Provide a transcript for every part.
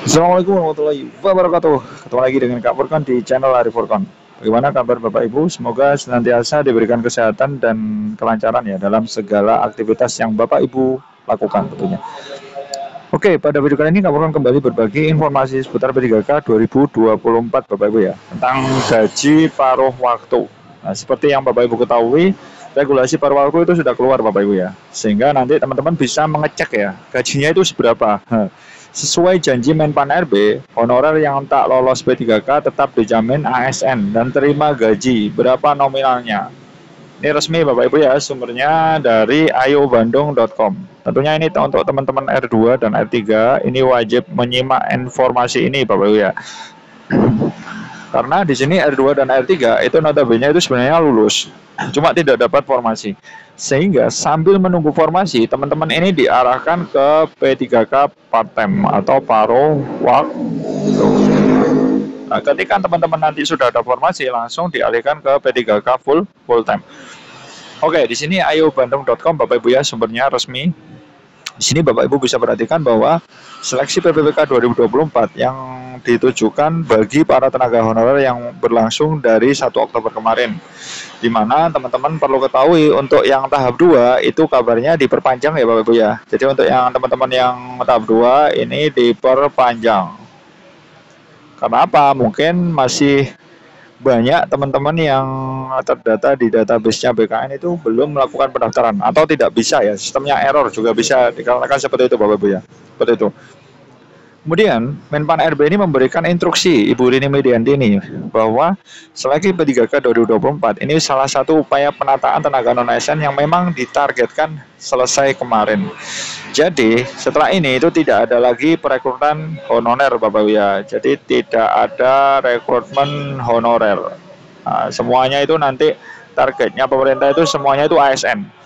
Assalamualaikum warahmatullahi wabarakatuh. Ketemu lagi dengan Kak Furkon di channel Ari Furkon. Bagaimana kabar Bapak Ibu? Semoga senantiasa diberikan kesehatan dan kelancaran ya dalam segala aktivitas yang Bapak Ibu lakukan tentunya. Oke, pada video kali ini Kak Furkon kembali berbagi informasi seputar P3K 2024 Bapak Ibu ya, tentang gaji paruh waktu. Nah, seperti yang Bapak Ibu ketahui, regulasi paruh waktu itu sudah keluar Bapak Ibu ya, sehingga nanti teman-teman bisa mengecek ya gajinya itu seberapa. Sesuai janji Menpan RB, honorer yang tak lolos P3K tetap dijamin ASN dan terima gaji. Berapa nominalnya? Ini resmi Bapak Ibu ya, sumbernya dari ayobandung.com. Tentunya ini untuk teman-teman R2 dan R3, ini wajib menyimak informasi ini Bapak Ibu ya. Karena di sini R2 dan R3 itu notabene itu sebenarnya lulus, cuma tidak dapat formasi. Sehingga sambil menunggu formasi, teman-teman ini diarahkan ke P3K part-time atau paruh waktu. Nah, ketika teman-teman nanti sudah ada formasi, langsung dialihkan ke P3K full-time. Oke, di sini ayobandung.com Bapak Ibu ya, sumbernya resmi. Di sini Bapak Ibu bisa perhatikan bahwa seleksi PPPK 2024 yang ditujukan bagi para tenaga honorer yang berlangsung dari 1 Oktober kemarin. Di mana teman-teman perlu ketahui untuk yang tahap 2 itu kabarnya diperpanjang ya Bapak Ibu ya. Jadi untuk yang teman-teman yang tahap 2 ini diperpanjang. Karena apa? Mungkin masih banyak teman-teman yang terdata di database-nya BKN itu belum melakukan pendaftaran atau tidak bisa ya, sistemnya error juga bisa dikarenakan seperti itu Bapak Ibu ya. Seperti itu. Kemudian Menpan RB ini memberikan instruksi Ibu Rini Medianti ini bahwa seleksi P3K 2024 ini salah satu upaya penataan tenaga non-ASN yang memang ditargetkan selesai kemarin. Jadi setelah ini itu tidak ada lagi perekrutan honorer Bapak Ibu ya. Jadi tidak ada rekrutmen honorer. Nah, semuanya itu nanti targetnya pemerintah itu semuanya itu ASN.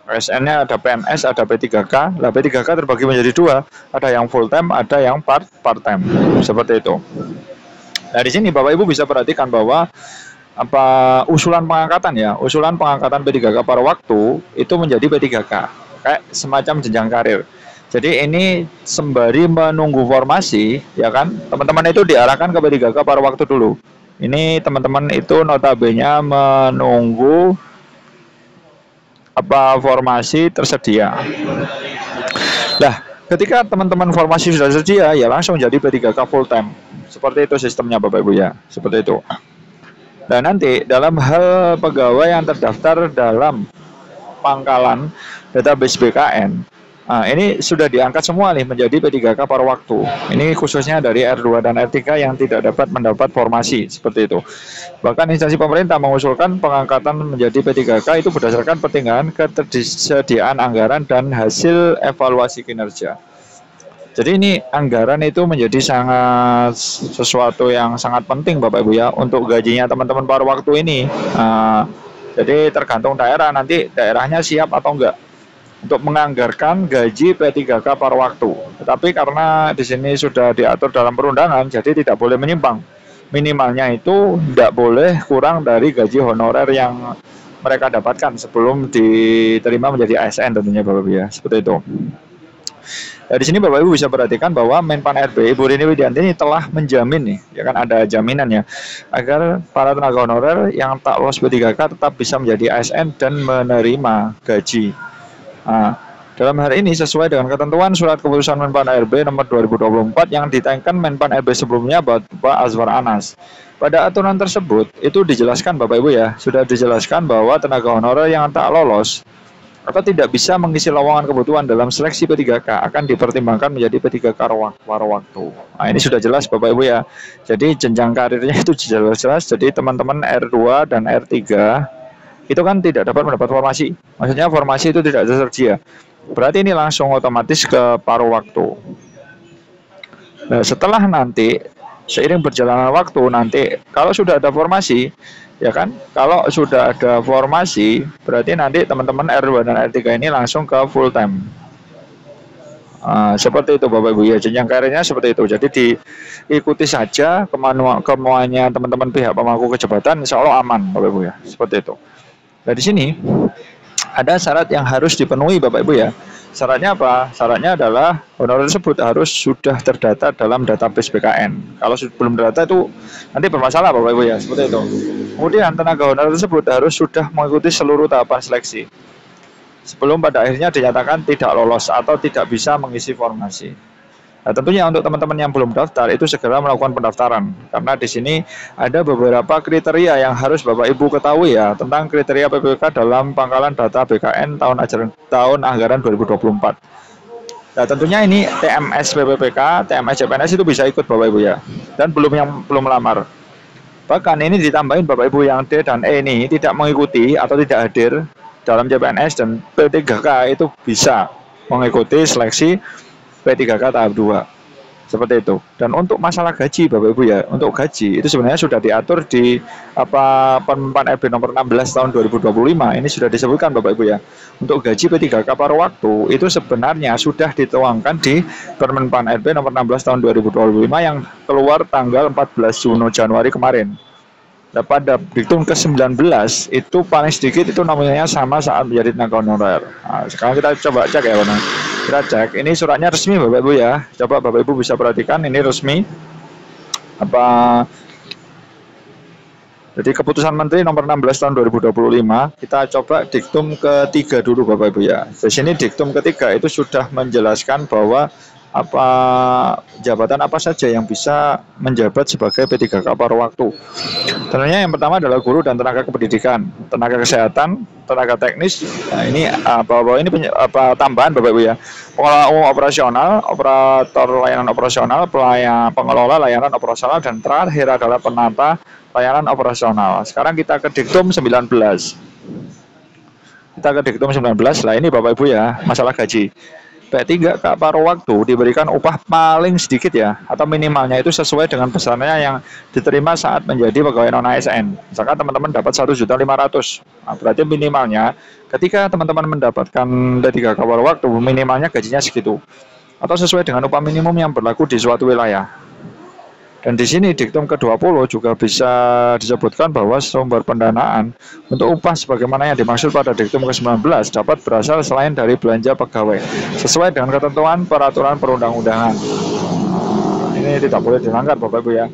ASN-nya ada PNS, ada P3K. Nah, P3K terbagi menjadi dua, ada yang full time, ada yang part-time. Seperti itu. Nah, di sini Bapak Ibu bisa perhatikan bahwa usulan pengangkatan ya, usulan pengangkatan P3K paruh waktu itu menjadi P3K. Kayak semacam jenjang karir. Jadi ini sembari menunggu formasi, ya kan? Teman-teman itu diarahkan ke P3K paruh waktu dulu. Ini teman-teman itu notabene menunggu formasi tersedia. Nah, ketika teman-teman formasi sudah tersedia, ya langsung jadi P3K full time. Seperti itu sistemnya Bapak Ibu ya, seperti itu. Dan nanti dalam hal pegawai yang terdaftar dalam pangkalan database BKN, nah, ini sudah diangkat semua nih menjadi P3K paruh waktu. Ini khususnya dari R2 dan R3 yang tidak dapat mendapat formasi seperti itu. Bahkan instansi pemerintah mengusulkan pengangkatan menjadi P3K itu berdasarkan pertimbangan ketersediaan anggaran dan hasil evaluasi kinerja. Jadi ini anggaran itu menjadi sangat sesuatu yang sangat penting Bapak Ibu ya untuk gajinya teman-teman paruh waktu ini. Jadi tergantung daerah, nanti daerahnya siap atau enggak untuk menganggarkan gaji P3K paruh waktu. Tetapi karena di sini sudah diatur dalam perundangan, jadi tidak boleh menyimpang. Minimalnya itu tidak boleh kurang dari gaji honorer yang mereka dapatkan sebelum diterima menjadi ASN tentunya Bapak Ibu ya, seperti itu. Nah, di sini Bapak Ibu bisa perhatikan bahwa Menpan RB Ibu Rini Widianti ini telah menjamin nih, ya kan ada jaminannya agar para tenaga honorer yang tak lolos P3K tetap bisa menjadi ASN dan menerima gaji. Nah, dalam hal ini sesuai dengan ketentuan surat keputusan Menpan RB nomor 2024 yang ditayangkan Menpan RB sebelumnya Bapak Azwar Anas. Pada aturan tersebut itu dijelaskan Bapak Ibu ya, sudah dijelaskan bahwa tenaga honorer yang tak lolos atau tidak bisa mengisi lowongan kebutuhan dalam seleksi P3K akan dipertimbangkan menjadi P3K paruh waktu. Nah, ini sudah jelas Bapak Ibu ya. Jadi jenjang karirnya itu jelas-jelas. Jadi teman-teman R2 dan R3 itu kan tidak dapat mendapat formasi. Maksudnya formasi itu tidak tersedia. Berarti ini langsung otomatis ke paruh waktu. Nah, setelah nanti seiring berjalannya waktu nanti kalau sudah ada formasi, ya kan? Kalau sudah ada formasi, berarti nanti teman-teman R2 dan R3 ini langsung ke full time. Seperti itu Bapak Ibu ya, jenjang karirnya seperti itu. Jadi diikuti saja kemauannya teman-teman pihak pemangku kejabatan, insya Allah aman Bapak Ibu ya, seperti itu. Nah, di sini ada syarat yang harus dipenuhi Bapak Ibu ya. Syaratnya apa? Syaratnya adalah honorer tersebut harus sudah terdata dalam database BKN. Kalau belum terdata itu nanti bermasalah Bapak Ibu ya, seperti itu. Kemudian tenaga honorer tersebut harus sudah mengikuti seluruh tahapan seleksi sebelum pada akhirnya dinyatakan tidak lolos atau tidak bisa mengisi formasi. Nah, tentunya untuk teman-teman yang belum daftar itu segera melakukan pendaftaran karena di sini ada beberapa kriteria yang harus Bapak Ibu ketahui ya tentang kriteria PPK dalam pangkalan data BKN tahun anggaran 2024. Nah, tentunya ini TMS PPPK, TMS CPNS itu bisa ikut Bapak Ibu ya. Dan yang belum melamar. Bahkan ini ditambahin Bapak Ibu yang D dan E ini tidak mengikuti atau tidak hadir dalam CPNS dan P3K itu bisa mengikuti seleksi P3K tahap 2 seperti itu. Dan untuk masalah gaji Bapak Ibu ya, untuk gaji itu sebenarnya sudah diatur di Permen RB nomor 16 tahun 2025. Ini sudah disebutkan Bapak Ibu ya. Untuk gaji P3K paruh waktu itu sebenarnya sudah dituangkan di Permen RB nomor 16 tahun 2025 yang keluar tanggal 14 Januari kemarin. Nah, pada diktum ke-19 itu paling sedikit itu nominalnya sama saat menjadi tenaga honorer. Nah, sekarang kita coba cek ya, Bang. Kita cek. Ini suratnya resmi Bapak Ibu ya. Coba Bapak Ibu bisa perhatikan ini resmi. Jadi keputusan Menteri nomor 16 tahun 2025, kita coba diktum ketiga dulu Bapak Ibu ya. Di sini diktum ketiga itu sudah menjelaskan bahwa jabatan apa saja yang bisa menjabat sebagai P3K paruh waktu. Tentunya yang pertama adalah guru dan tenaga kependidikan, tenaga kesehatan, tenaga teknis. Nah, ini tambahan Bapak Ibu ya. Pengelola umum operasional, operator layanan operasional, pengelola layanan operasional, dan terakhir adalah penata layanan operasional. Sekarang kita ke diktum 19. Kita ke diktum 19. Lah ini Bapak Ibu ya, masalah gaji. P3K paruh waktu diberikan upah paling sedikit ya, atau minimalnya itu sesuai dengan pesannya yang diterima saat menjadi pegawai non ASN. Misalkan teman-teman dapat 1.500.000, nah, berarti minimalnya ketika teman-teman mendapatkan P3K paruh waktu, minimalnya gajinya segitu, atau sesuai dengan upah minimum yang berlaku di suatu wilayah. Dan di sini diktum ke-20 juga bisa disebutkan bahwa sumber pendanaan untuk upah sebagaimana yang dimaksud pada diktum ke-19 dapat berasal selain dari belanja pegawai sesuai dengan ketentuan peraturan perundang-undangan. Ini tidak boleh dilanggar Bapak Ibu ya.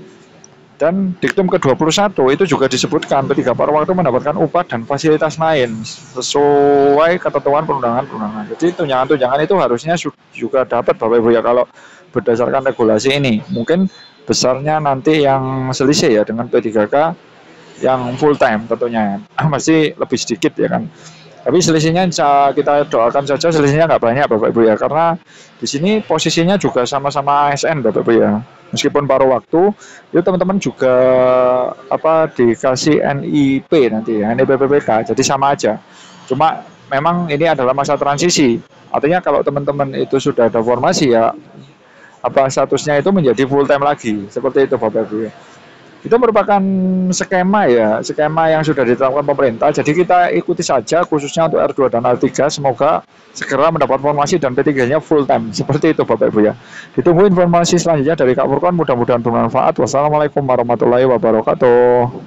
Dan diktum ke-21 itu juga disebutkan P3K paruh waktu mendapatkan upah dan fasilitas lain sesuai ketentuan perundangan-perundangan. Jadi tunjangan-tunjangan itu harusnya juga dapat Bapak Ibu ya kalau berdasarkan regulasi ini. Mungkin besarnya nanti yang selisih ya dengan P3K yang full time tentunya masih lebih sedikit ya kan. Tapi selisihnya kita doakan saja selisihnya nggak banyak Bapak Ibu ya, karena di sini posisinya juga sama-sama ASN Bapak Ibu ya. Meskipun paruh waktu itu teman-teman juga dikasih NIP nanti ya, NIP PPK, jadi sama aja. Cuma memang ini adalah masa transisi. Artinya kalau teman-teman itu sudah ada formasi ya statusnya itu menjadi full time lagi, seperti itu Bapak Ibu. Itu merupakan skema yang sudah ditetapkan pemerintah. Jadi kita ikuti saja khususnya untuk R2 dan R3, semoga segera mendapat formasi dan P3-nya full time. Seperti itu Bapak Ibu ya. Ditunggu informasi selanjutnya dari Kak Furqon, mudah-mudahan bermanfaat. Wassalamualaikum warahmatullahi wabarakatuh.